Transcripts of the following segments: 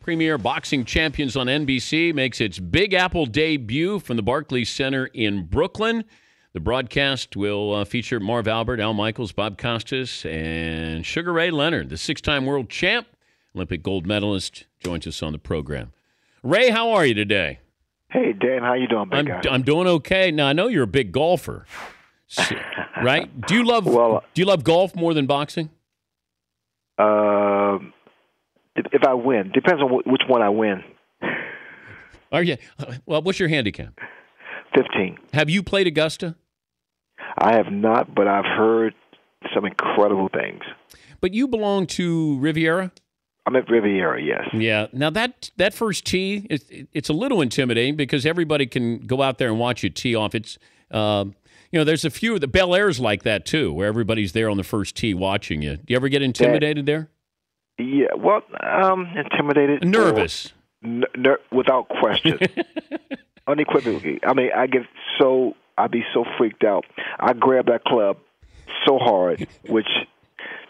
Premier Boxing Champions on NBC makes its Big Apple debut from the Barclays Center in Brooklyn. The broadcast will feature Marv Albert, Al Michaels, Bob Costas, and Sugar Ray Leonard, the six-time world champ, Olympic gold medalist, joins us on the program. Ray, how are you today? Hey, Dan, how you doing, big guy? I'm doing okay. Now, I know you're a big golfer, right? Do you love golf more than boxing? If I win. Depends on which one I win. Are you? Well, what's your handicap? 15. Have you played Augusta? I have not, but I've heard some incredible things. But you belong to Riviera? I'm at Riviera, yes. Yeah. Now, that first tee, it's a little intimidating because everybody can go out there and watch you tee off. It's, there's a few. The Bel Air's like that, too, where everybody's there on the first tee watching you. Do you ever get intimidated there? Yeah, well, intimidated. Nervous. Without question. Unequivocally. I mean, I'd be so freaked out. I grab that club so hard, which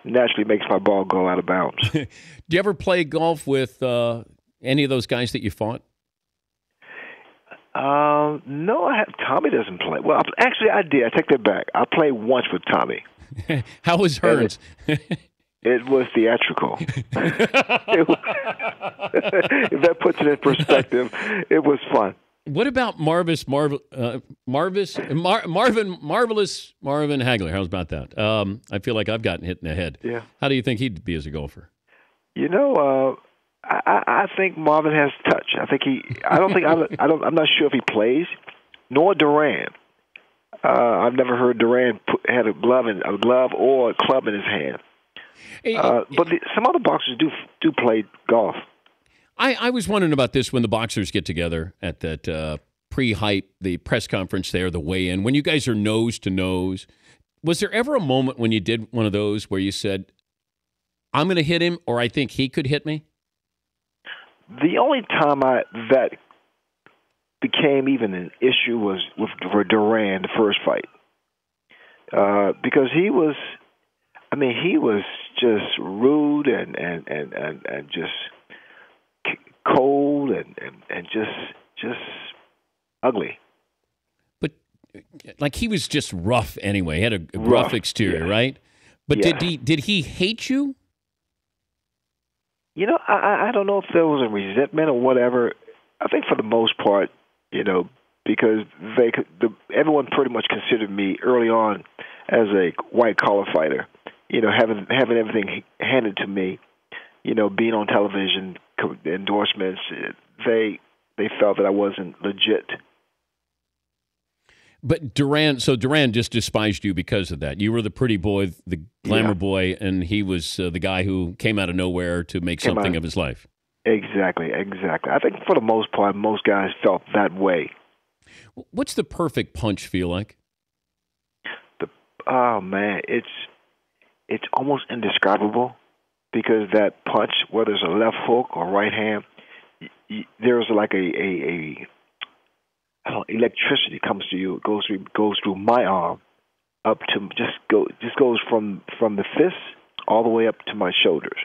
naturally makes my ball go out of bounds. Do you ever play golf with any of those guys that you fought? No, Tommy doesn't play. Well, actually, I did. I take that back. I played once with Tommy. How was Hearns? It was theatrical. If that puts it in perspective, it was fun. What about Marvelous Marvin Hagler? How's about that? I feel like I've gotten hit in the head. Yeah. How do you think he'd be as a golfer? I think Marvin has touch. I'm not sure if he plays, nor Duran. I've never heard Duran had a glove or a club in his hand. But some other boxers do play golf. I was wondering about this when the boxers get together at that pre-hype, the press conference there, the weigh-in. When you guys are nose to nose, was there ever a moment when you did one of those where you said, I'm going to hit him, or I think he could hit me? The only time that became even an issue was with Duran, the first fight. Because he was just rude and just cold and just ugly. But like he was just rough anyway. He had a rough exterior, yeah. Right? But yeah. Did he hate you? I don't know if there was a resentment or whatever. I think for the most part, because everyone pretty much considered me early on as a white collar fighter. Having everything handed to me, being on television, endorsements, they felt that I wasn't legit. But Duran just despised you because of that. You were the pretty boy, the glamour boy, and he was the guy who came out of nowhere to make something of his life. Exactly. I think for the most part, most guys felt that way. What's the perfect punch feel like? Oh, man, it's almost indescribable because that punch, whether it's a left hook or right hand, there's like a electricity comes to you. It goes through my arm up to just goes from the fist all the way up to my shoulders,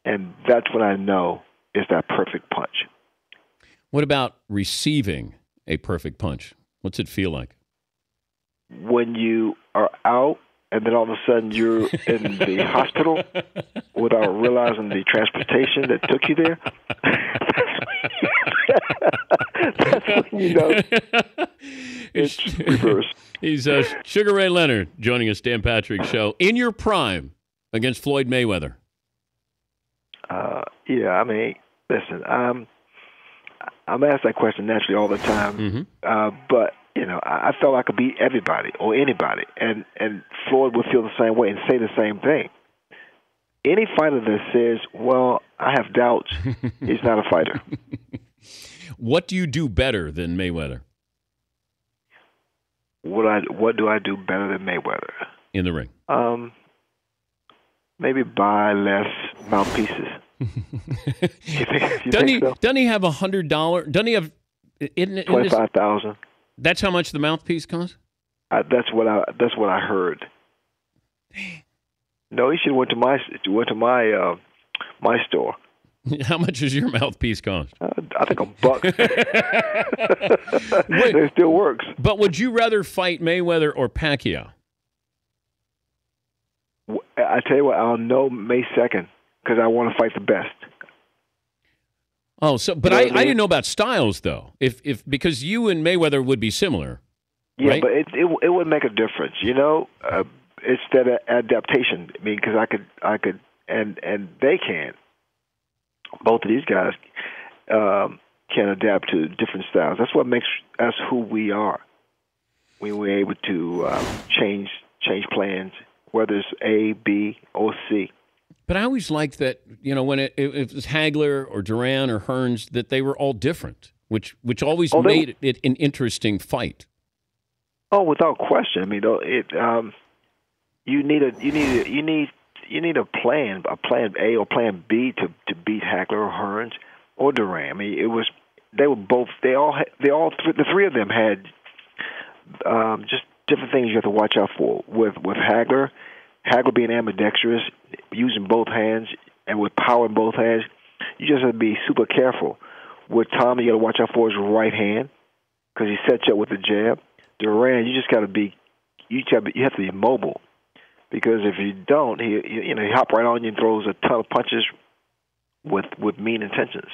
and that's when I know it's that perfect punch. What about receiving a perfect punch? What's it feel like? When you are out and then all of a sudden you're in the hospital without realizing the transportation that took you there. That's when you know it's reverse. He's Sugar Ray Leonard joining us, Dan Patrick Show. In your prime against Floyd Mayweather. Listen, I'm asked that question naturally all the time, but I felt I could beat everybody or anybody, and Floyd would feel the same way and say the same thing. Any fighter that says, well, I have doubts, he's not a fighter. What do you do better than Mayweather? What do I do better than Mayweather? In the ring. Maybe buy less mouthpieces. Doesn't he have $100? Doesn't he have $25,000? That's how much the mouthpiece costs? That's what I heard. No, he should have went to my store. How much does your mouthpiece cost? I think $1. It still works. But would you rather fight Mayweather or Pacquiao? I tell you what, I'll know May 2nd because I want to fight the best. Oh, so but I didn't know about styles though. If because you and Mayweather would be similar. Yeah, right? but it would make a difference, It's that adaptation. I mean, because I could, and they can. Both of these guys can adapt to different styles. That's what makes us who we are. We were able to change plans, whether it's A, B, or C. But I always liked that, when it was Hagler or Duran or Hearns, that they were all different, which always made it an interesting fight. Oh, without question. I mean, you need a plan A or plan B to beat Hagler or Hearns or Duran. I mean, the three of them had just different things you have to watch out for. With Hagler being ambidextrous, using both hands, and with power in both hands, you just have to be super careful. With Tommy, you got to watch out for his right hand because he sets you up with the jab. Duran, you just got to be, you have to be mobile because if you don't, he hop right on you and throws a ton of punches with mean intentions.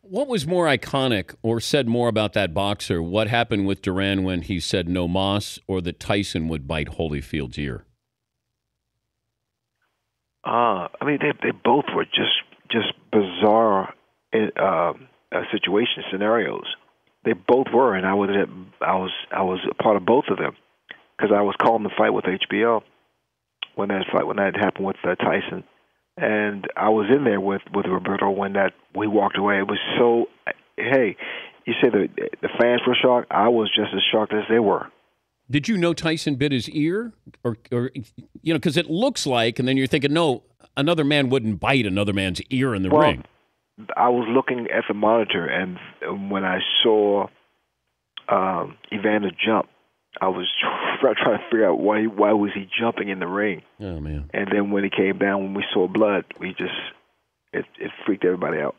What was more iconic or said more about that boxer? What happened with Duran when he said no mas, or that Tyson would bite Holyfield's ear? I mean, they both were just bizarre scenarios. They both were, and I was a part of both of them because I was calling the fight with HBO when that happened with Tyson, and I was in there with Roberto when we walked away. It was so. Hey, you say the fans were shocked. I was just as shocked as they were. Did you know Tyson bit his ear, or because it looks like, and then you're thinking, no, another man wouldn't bite another man's ear in the ring. I was looking at the monitor, and when I saw Evander jump, I was trying to figure out why was he jumping in the ring. Oh man! And then when he came down, when we saw blood, it freaked everybody out.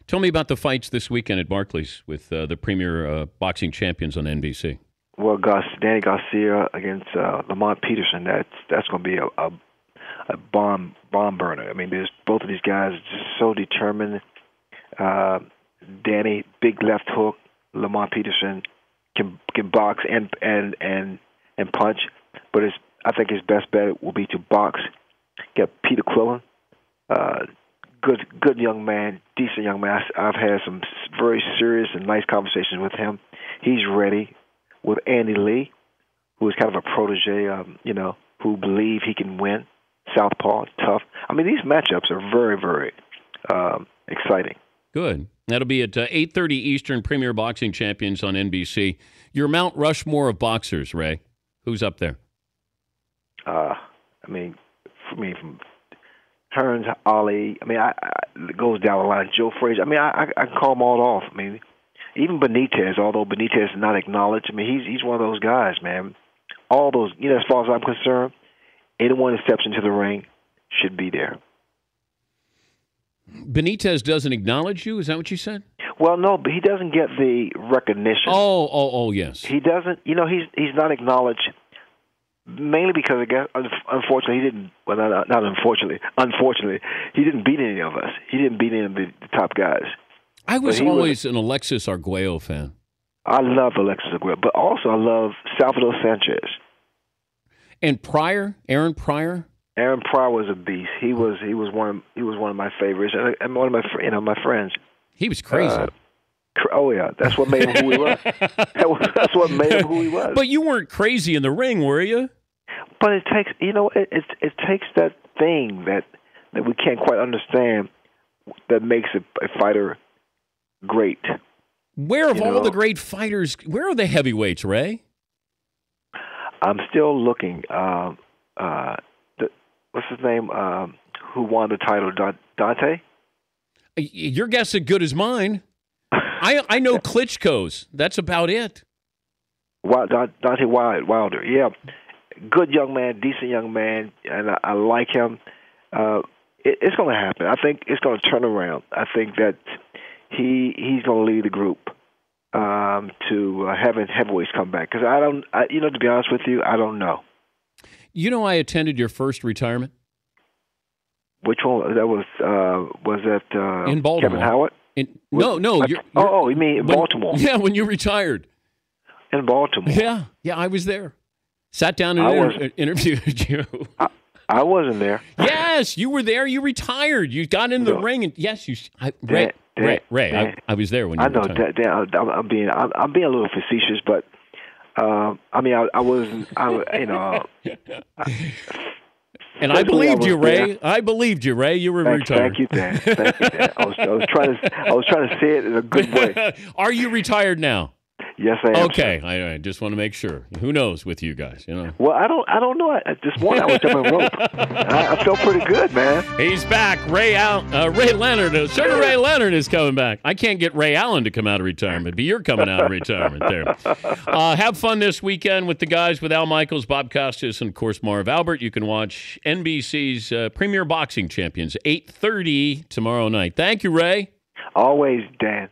Tell me about the fights this weekend at Barclays with the premier boxing champions on NBC. Well, Danny Garcia against Lamont Peterson. That's going to be a bomb burner. I mean, both of these guys are just so determined. Danny, big left hook. Lamont Peterson can box and punch, but I think his best bet will be to box. Get Peter Quillen, good young man, decent young man. I've had some very serious and nice conversations with him. He's ready. With Andy Lee, who is kind of a protege, who believe he can win. Southpaw, tough. I mean, these matchups are very, very exciting. Good. That'll be at 8:30 Eastern, Premier Boxing Champions on NBC. Your Mount Rushmore of boxers, Ray. Who's up there? From Hearns, Ali. I mean, it goes down the line. Joe Frazier. I mean, I can call them all off. I mean, even Benitez, although Benitez is not acknowledged. I mean, he's one of those guys, man. All those, as far as I'm concerned, anyone that steps into the ring should be there. Benitez doesn't acknowledge you? Is that what you said? Well, no, but he doesn't get the recognition. Oh, yes. He doesn't. He's not acknowledged mainly because, unfortunately, he didn't. Well, not unfortunately. Unfortunately, he didn't beat any of us. He didn't beat any of the top guys. I was always an Alexis Arguello fan. I love Alexis Arguello, but also I love Salvador Sanchez. And Pryor, Aaron Pryor. Aaron Pryor was a beast. He was one of my favorites, and one of my friends. He was crazy. Oh yeah, that's what made him who he was. That's what made him who he was. But you weren't crazy in the ring, were you? But it takes it takes that thing that we can't quite understand that makes a fighter great. Where of all the great fighters? Where are the heavyweights, Ray? I'm still looking. What's his name? Who won the title? Dante? Your guess is good as mine. I know Klitschko's. That's about it. Dante Wilder. Yeah, good young man, decent young man, and I like him. it's going to happen. I think it's going to turn around. I think that he's going to lead the group to having heavyweights come back. Because to be honest with you, I don't know. I attended your first retirement. Which one? That was that in Baltimore. Kevin Howard? No. You mean in Baltimore? Yeah, when you retired. In Baltimore. Yeah, I was there. Sat down and interviewed you. I wasn't there. Yes, you were there. You retired. You got in the ring, and yes, Ray. I was there when you retired. I'm being a little facetious, but I wasn't. And I believed you, Ray. There. I believed you, Ray. You were retired. Thank you, Dan. I was trying to say it in a good way. Are you retired now? Yes, I am. Okay, I just want to make sure. Who knows with you guys, Well, I don't know. This morning I was jumping rope. I felt pretty good, man. He's back. Ray Leonard. Sugar Ray Leonard is coming back. I can't get Ray Allen to come out of retirement, but you're coming out of retirement there. Have fun this weekend with the guys, with Al Michaels, Bob Costas, and, of course, Marv Albert. You can watch NBC's Premier Boxing Champions, 8:30 tomorrow night. Thank you, Ray. Always, Dan.